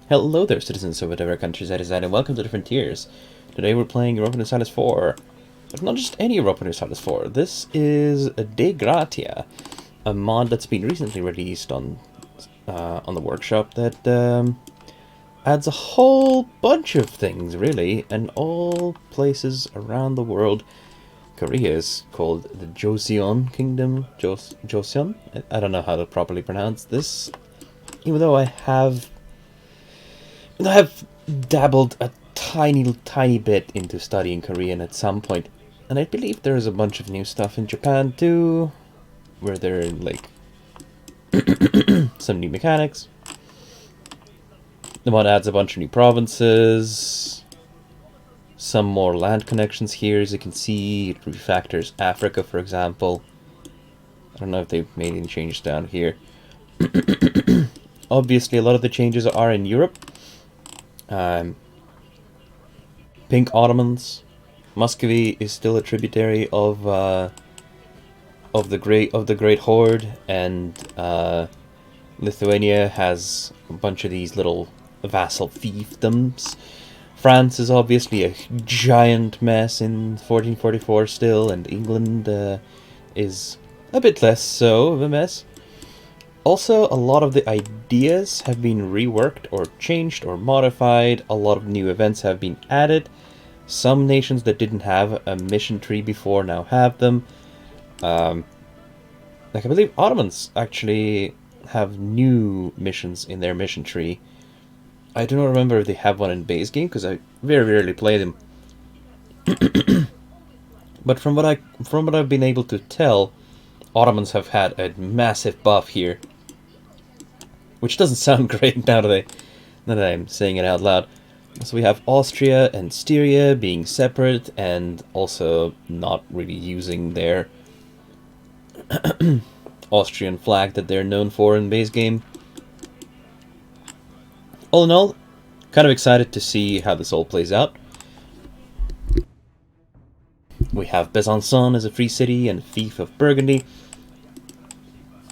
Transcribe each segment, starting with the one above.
Hello there, citizens of whatever countries I reside, and welcome to Different Tiers. Today we're playing Europa Universalis 4, but not just any Europa Universalis 4. This is a Gratia, a mod that's been recently released on the workshop that adds a whole bunch of things, really, and all places around the world. Korea is called the Joseon Kingdom. Joseon? I don't know how to properly pronounce this, even though I have dabbled a tiny bit into studying Korean at some point, and I believe there's a bunch of new stuff in Japan too, where there are like some new mechanics. The mod adds a bunch of new provinces, some more land connections here, as you can see. It refactors Africa, for example. I don't know if they've made any changes down here. Obviously, a lot of the changes are in Europe. Pink Ottomans. Muscovy is still a tributary of the Great Horde, and Lithuania has a bunch of these little vassal fiefdoms. France is obviously a giant mess in 1444 still, and England is a bit less so of a mess. Also, a lot of the ideas have been reworked or changed or modified. A lot of new events have been added. Some nations that didn't have a mission tree before now have them. Like I believe Ottomans actually have new missions in their mission tree. I do not remember if they have one in base game because I very rarely play them. But from what I've been able to tell, Ottomans have had a massive buff here, which doesn't sound great now that I'm saying it out loud. So we have Austria and Styria being separate and also not really using their Austrian flag that they're known for in base game. All in all, kind of excited to see how this all plays out. We have Besançon as a free city and fief of Burgundy.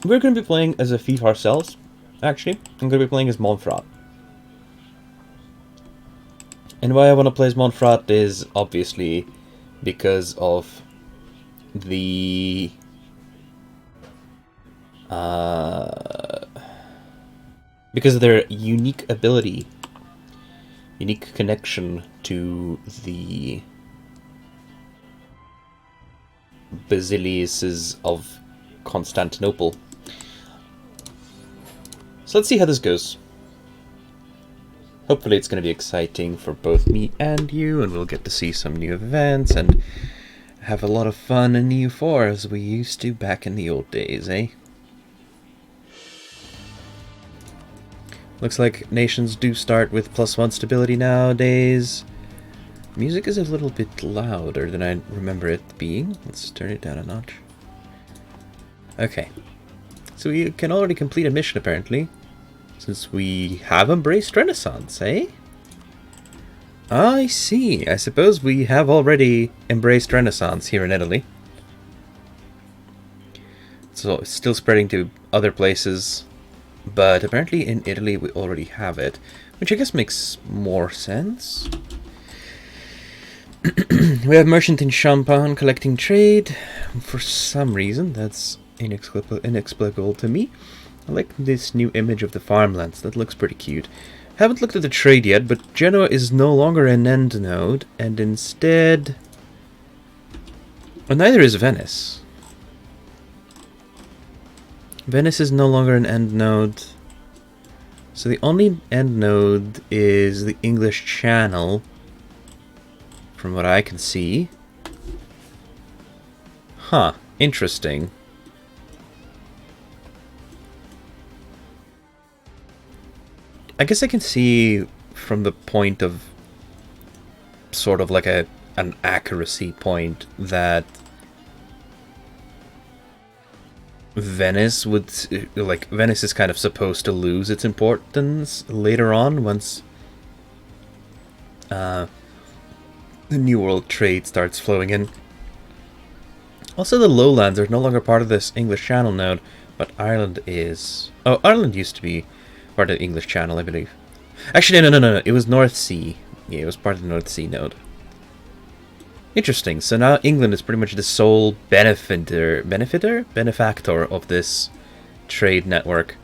We're going to be playing as a fief ourselves. Actually, I'm going to be playing as Monferrat. And why I want to play as Monferrat is obviously because of the because of their unique ability, unique connection to the basilisks of Constantinople. So let's see how this goes. Hopefully it's going to be exciting for both me and you, and we'll get to see some new events and have a lot of fun in EU4 as we used to back in the old days, eh? Looks like nations do start with +1 stability nowadays. Music is a little bit louder than I remember it being. Let's turn it down a notch. Okay. So we can already complete a mission apparently, since we have embraced Renaissance, eh? I see. I suppose we have already embraced Renaissance here in Italy. So it's still spreading to other places, but apparently in Italy we already have it, which I guess makes more sense. We have merchant in Champagne collecting trade. For some reason, that's inexplicable to me. I like this new image of the farmlands. That looks pretty cute. Haven't looked at the trade yet, but Genoa is no longer an end node, and instead... well, neither is Venice. Venice is no longer an end node. So the only end node is the English Channel, from what I can see. Huh, interesting. I guess I can see from the point of sort of like an accuracy point that Venice Venice is kind of supposed to lose its importance later on once the New World trade starts flowing in. Also, the lowlands are no longer part of this English Channel node, but Ireland is. Oh, Ireland used to be part of the English Channel, I believe. Actually, no. It was North Sea. Yeah, it was part of the North Sea node. Interesting. So now England is pretty much the sole benefactor of this trade network.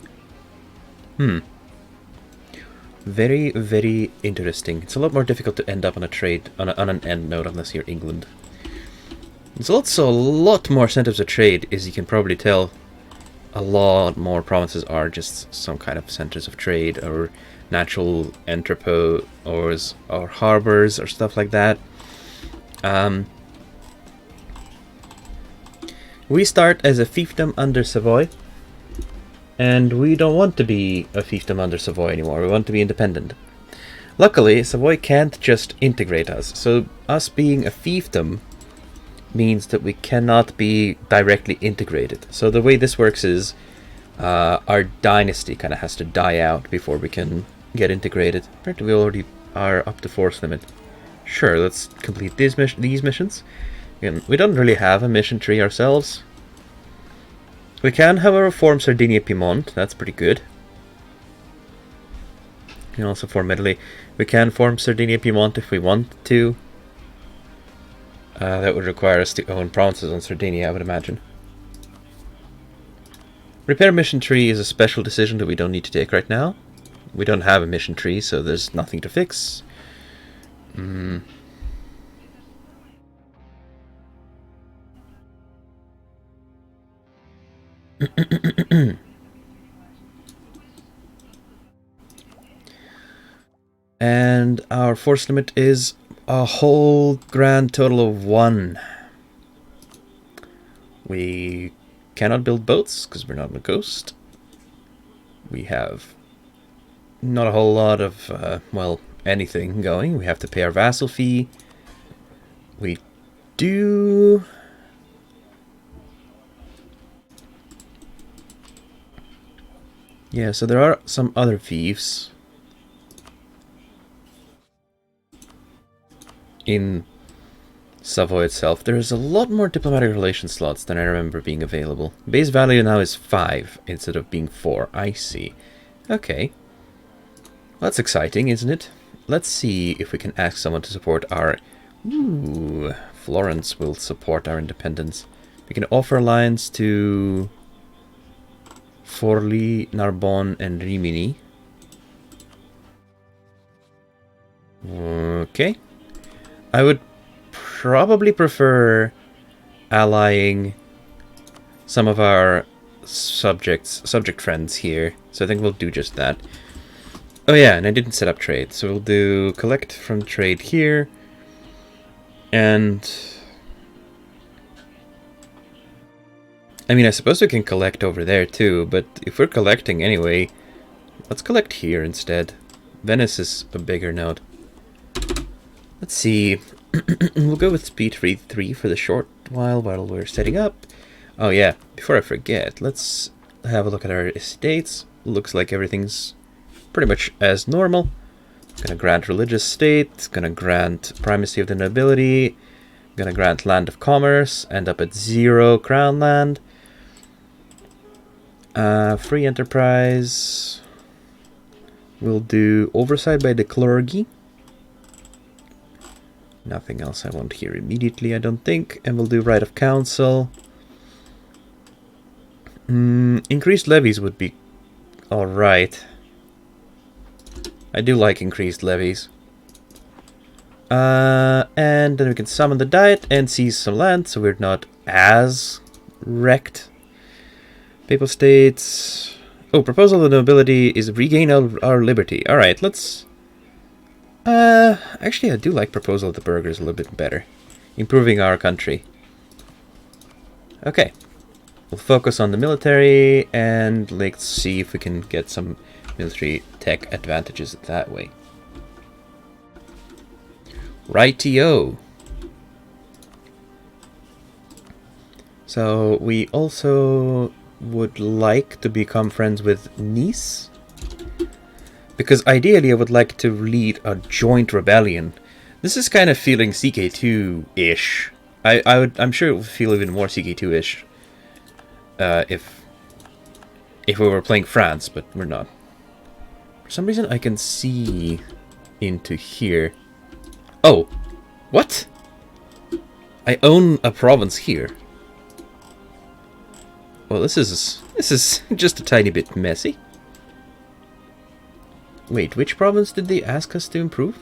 Very, very interesting. It's a lot more difficult to end up on a trade on an end node unless you're England. There's also a lot more centers of trade, as you can probably tell. A lot more provinces are just some kind of centers of trade or natural entrepôts or harbors or stuff like that. We start as a fiefdom under Savoy, and we don't want to be a fiefdom under Savoy anymore. We want to be independent. Luckily, Savoy can't just integrate us, so us being a fiefdom means that we cannot be directly integrated. So the way this works is our dynasty kind of has to die out before we can get integrated. Apparently we already are up to force limit. Sure, let's complete these missions. Again, we don't really have a mission tree ourselves. We can, however, form Sardinia-Piedmont. That's pretty good. We can also form Italy. We can form Sardinia-Piedmont if we want to. That would require us to own provinces on Sardinia, I would imagine. Repair mission tree is a special decision that we don't need to take right now. We don't have a mission tree, so there's nothing to fix. And our force limit is a whole grand total of 1. We cannot build boats because we're not a coast. We have not a whole lot of, well, anything going. We have to pay our vassal fee. We do... Yeah, so there are some other fiefs in Savoy itself. There's a lot more diplomatic relations slots than I remember being available. Base value now is 5 instead of being 4. I see. Okay. Well, that's exciting, isn't it? Let's see if we can ask someone to support our... Ooh, Florence will support our independence. We can offer alliance to Forlì, Narbonne, and Rimini. Okay. I would probably prefer allying some of our subject friends here. So I think we'll do just that. Oh yeah, and I didn't set up trade. So we'll do collect from trade here. And... I mean, I suppose we can collect over there too, but if we're collecting anyway, let's collect here instead. Venice is a bigger node. Let's see. We'll go with speed 3 for the short while we're setting up. Oh yeah, before I forget, let's have a look at our estates. Looks like everything's pretty much as normal. Gonna grant religious state, gonna grant primacy of the nobility, gonna grant land of commerce, end up at 0 crown land. Free enterprise. We'll do oversight by the clergy. Nothing else I want here immediately, I don't think. And we'll do right of council. Increased levies would be alright. I do like increased levies. And then we can summon the diet and seize some land, so we're not as wrecked. Papal states. Oh, proposal of the nobility is regain our liberty. Alright, let's... actually, I do like proposal of the burghers a little bit better. Improving our country. Okay. We'll focus on the military, and let's see if we can get some military tech advantages that way. Rightio. So, we also would like to become friends with Nice. Because ideally I would like to lead a joint rebellion. This is kind of feeling CK2-ish. I'm sure it would feel even more CK2-ish if we were playing France, but we're not. For some reason I can see into here. Oh! What? I own a province here. Well, this is just a tiny bit messy. Wait, which province did they ask us to improve?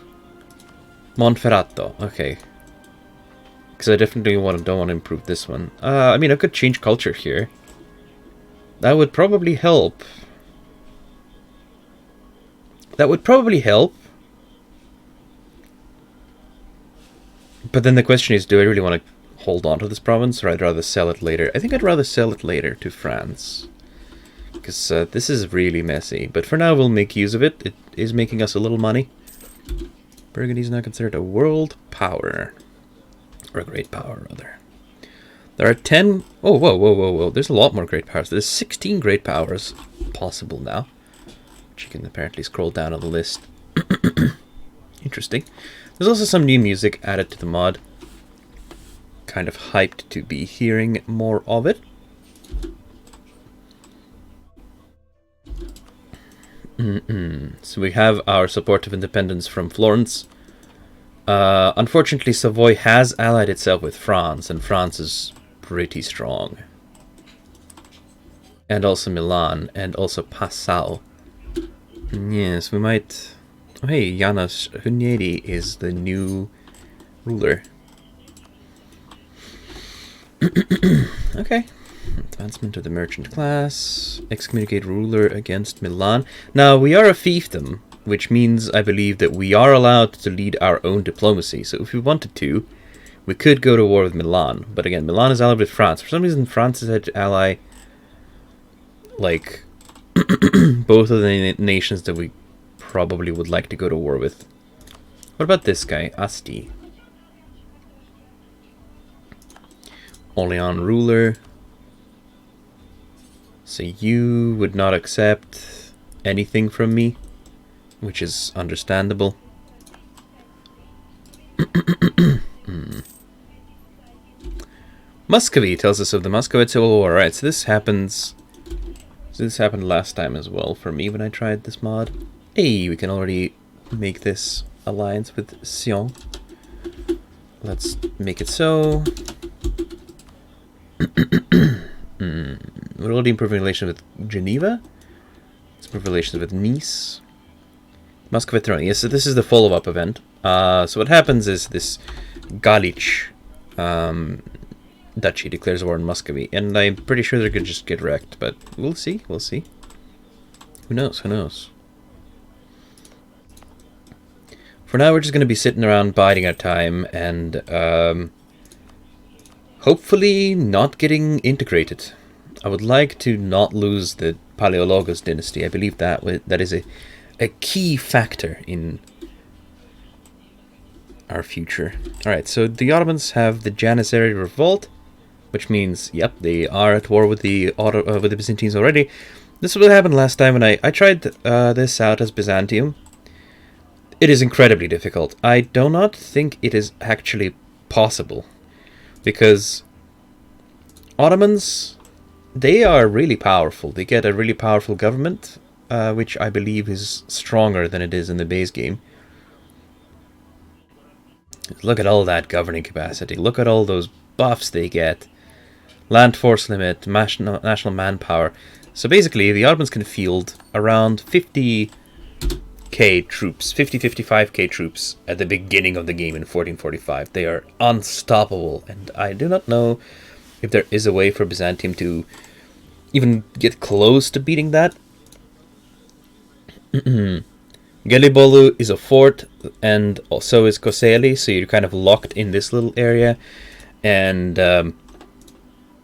Monferrato, okay. Because I definitely don't want to improve this one. I mean, I could change culture here. That would probably help. That would probably help. But then the question is, do I really want to hold on to this province, or I'd rather sell it later? I think I'd rather sell it later to France. Because this is really messy. But for now, we'll make use of it. It is making us a little money. Burgundy is now considered a world power. Or a great power, rather. There are 10... Oh, whoa. There's a lot more great powers. There's 16 great powers possible now. Which you can apparently scroll down on the list. Interesting. There's also some new music added to the mod. Kind of hyped to be hearing more of it. So we have our support of independence from Florence. Unfortunately, Savoy has allied itself with France, and France is pretty strong. And also Milan, and also Passau. Yes, we might... Oh, hey, Janos Hunyadi is the new ruler. Okay. Advancement of the merchant class. Excommunicate ruler against Milan. Now, we are a fiefdom, which means, I believe, that we are allowed to lead our own diplomacy. So if we wanted to, we could go to war with Milan. But again, Milan is allied with France. For some reason, France has had to ally, like, both of the nations that we probably would like to go to war with. What about this guy, Asti? Orleans ruler. So you would not accept anything from me, which is understandable. Muscovy tells us of the Muscovite Civil War. Alright, so this happens... So this happened last time as well for me when I tried this mod. Hey, we can already make this alliance with Sion. Let's make it so. We're already improving relations with Geneva. Let's improve relations with Nice. Muscovite throne. Yes, so this is the follow-up event. So what happens is this Galich duchy declares war on Muscovy, and I'm pretty sure they're gonna just get wrecked, but we'll see, we'll see. Who knows, who knows? For now, we're just gonna be sitting around biding our time and hopefully not getting integrated. I would like to not lose the Palaiologos dynasty. I believe that is a key factor in our future. Alright, so the Ottomans have the Janissary revolt, which means, yep, they are at war with the Byzantines already. This is what happened last time when I tried this out as Byzantium. It is incredibly difficult. I do not think it is actually possible, because Ottomans, they are really powerful. They get a really powerful government, which I believe is stronger than it is in the base game. Look at all that governing capacity. Look at all those buffs they get. Land force limit, national manpower. So basically, the Ottomans can field around 50k troops, 55k troops at the beginning of the game in 1445. They are unstoppable, and I do not know if there is a way for Byzantium to even get close to beating that. Gelibolu is a fort, and so is Koseli, so you're kind of locked in this little area. And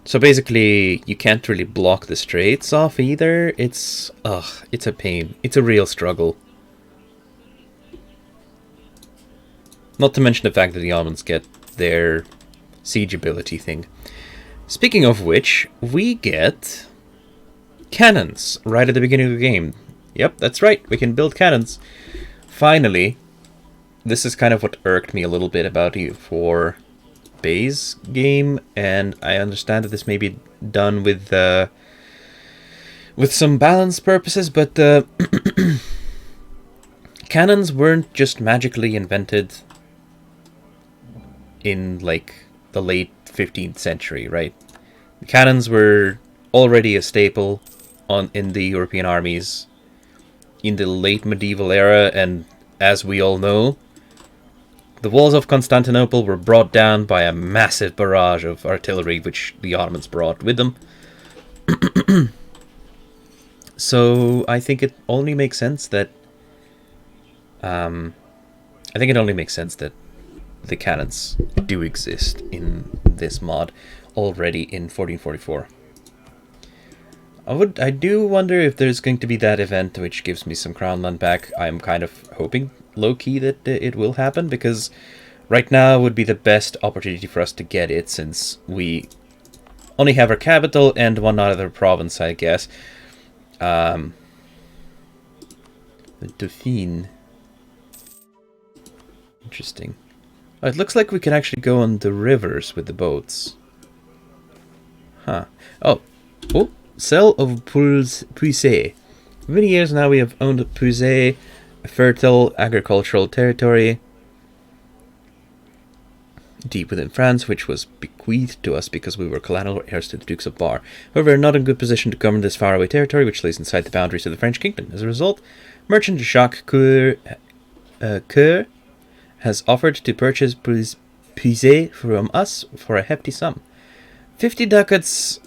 so basically, you can't really block the straits off either. It's a pain. It's a real struggle. Not to mention the fact that the Ottomans get their siege ability thing. Speaking of which, we get cannons right at the beginning of the game. Yep, that's right, we can build cannons. Finally, this is kind of what irked me a little bit about EU4 base game, and I understand that this may be done with some balance purposes, but cannons weren't just magically invented in, like, the late 15th century, right? Cannons were already a staple in the European armies in the late medieval era, and as we all know, the walls of Constantinople were brought down by a massive barrage of artillery which the Ottomans brought with them. So I think it only makes sense that the cannons do exist in this mod already in 1444. I do wonder if there's going to be that event which gives me some crown land back. I'm kind of hoping low-key that it will happen, because right now would be the best opportunity for us to get it, since we only have our capital and one other province, I guess. The Dauphine. Interesting. Oh, it looks like we can actually go on the rivers with the boats. Huh. Oh. Cell of Puisay. For many years now we have owned Puisay, a fertile agricultural territory deep within France, which was bequeathed to us because we were collateral heirs to the Dukes of Bar. However, we are not in good position to govern this faraway territory, which lays inside the boundaries of the French kingdom. As a result, merchant Jacques Coeur has offered to purchase Puisay from us for a hefty sum. 50 ducats,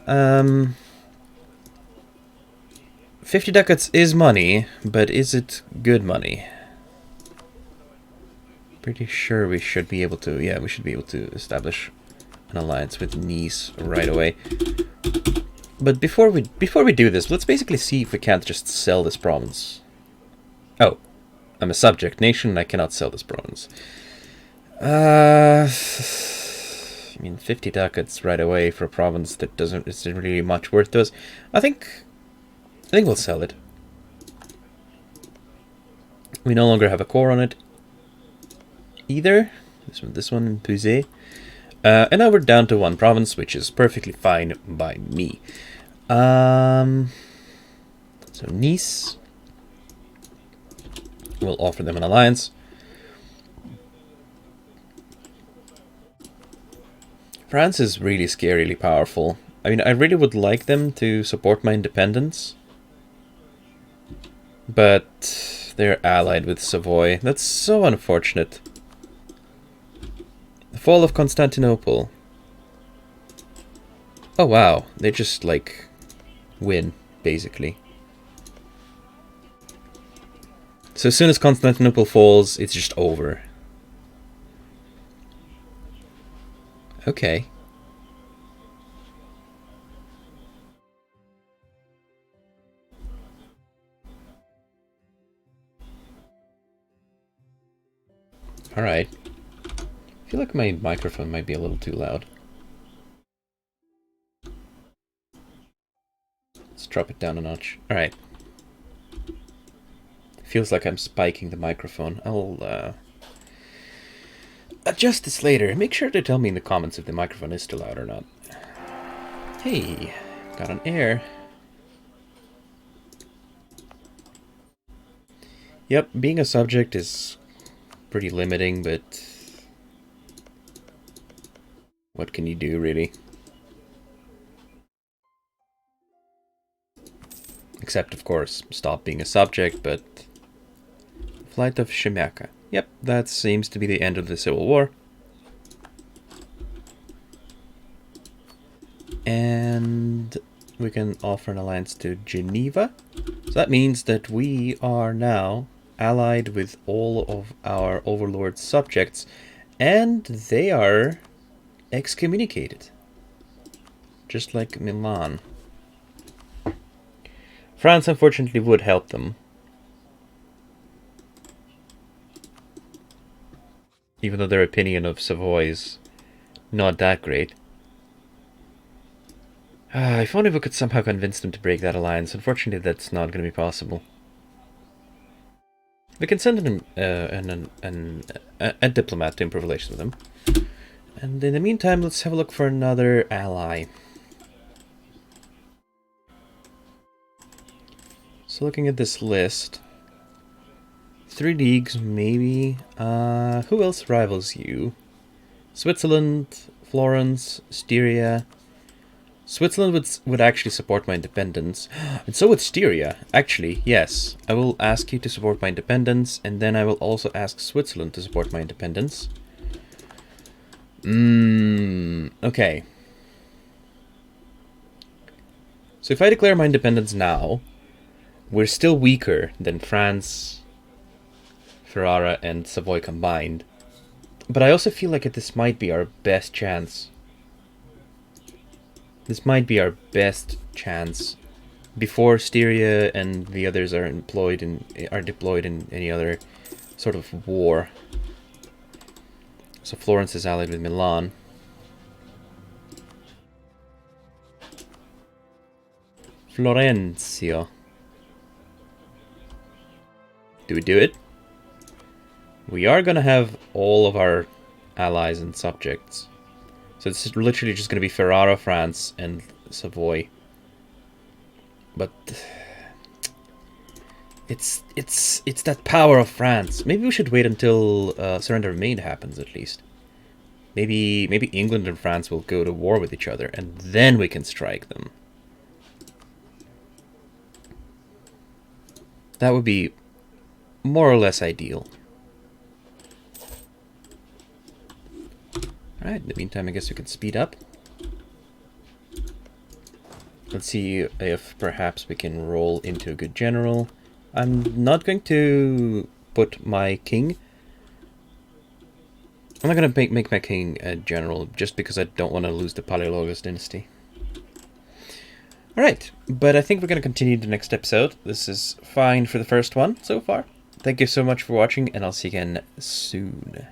50 ducats is money, but is it good money? Pretty sure we should be able to, yeah, we should be able to establish an alliance with Nice right away. But before we do this, let's basically see if we can't just sell this province. Oh, I'm a subject nation and I cannot sell this province. I mean, 50 ducats right away for a province that isn't really much worth to us. I think we'll sell it. We no longer have a core on it either. This one, Puisay. And now we're down to one province, which is perfectly fine by me. So Nice. We'll offer them an alliance. France is really scarily powerful. I mean, I really would like them to support my independence, but they're allied with Savoy. That's so unfortunate. The fall of Constantinople. Oh wow, they just, like, win, basically. So as soon as Constantinople falls, it's just over. Okay. Alright. I feel like my microphone might be a little too loud. Let's drop it down a notch. Alright. Feels like I'm spiking the microphone. I'll adjust this later. Make sure to tell me in the comments if the microphone is too loud or not. Hey, got an air. Yep, being a subject is pretty limiting, but what can you do, really? Except, of course, stop being a subject, but... Flight of Shimaka. Yep, that seems to be the end of the Civil War. And we can offer an alliance to Geneva. So that means that we are now allied with all of our overlord subjects, and they are excommunicated. Just like Milan. France, unfortunately, would help them. Even though their opinion of Savoy is not that great. If only we could somehow convince them to break that alliance. Unfortunately, that's not going to be possible. We can send a diplomat to improve relations with them. And in the meantime, let's have a look for another ally. So looking at this list, 3 leagues, maybe. Who else rivals you? Switzerland, Florence, Styria. Switzerland would actually support my independence. And so would Styria. Actually, yes. I will ask you to support my independence, and then I will also ask Switzerland to support my independence. Okay. So if I declare my independence now, we're still weaker than France, Ferrara, and Savoy combined. But I also feel like this might be our best chance. This might be our best chance before Styria and the others are deployed in any other sort of war. So Florence is allied with Milan. Florencio. Do we do it? We are gonna have all of our allies and subjects. So it's literally just gonna be Ferrara, France, and Savoy. But it's that power of France. Maybe we should wait until Surrender of Maine happens at least. Maybe England and France will go to war with each other, and then we can strike them. That would be more or less ideal. Alright, in the meantime, I guess we can speed up. Let's see if perhaps we can roll into a good general. I'm not going to put my king. I'm not going to make my king a general just because I don't want to lose the Palaiologos dynasty. Alright, but I think we're going to continue the next episode. This is fine for the first one so far. Thank you so much for watching, and I'll see you again soon.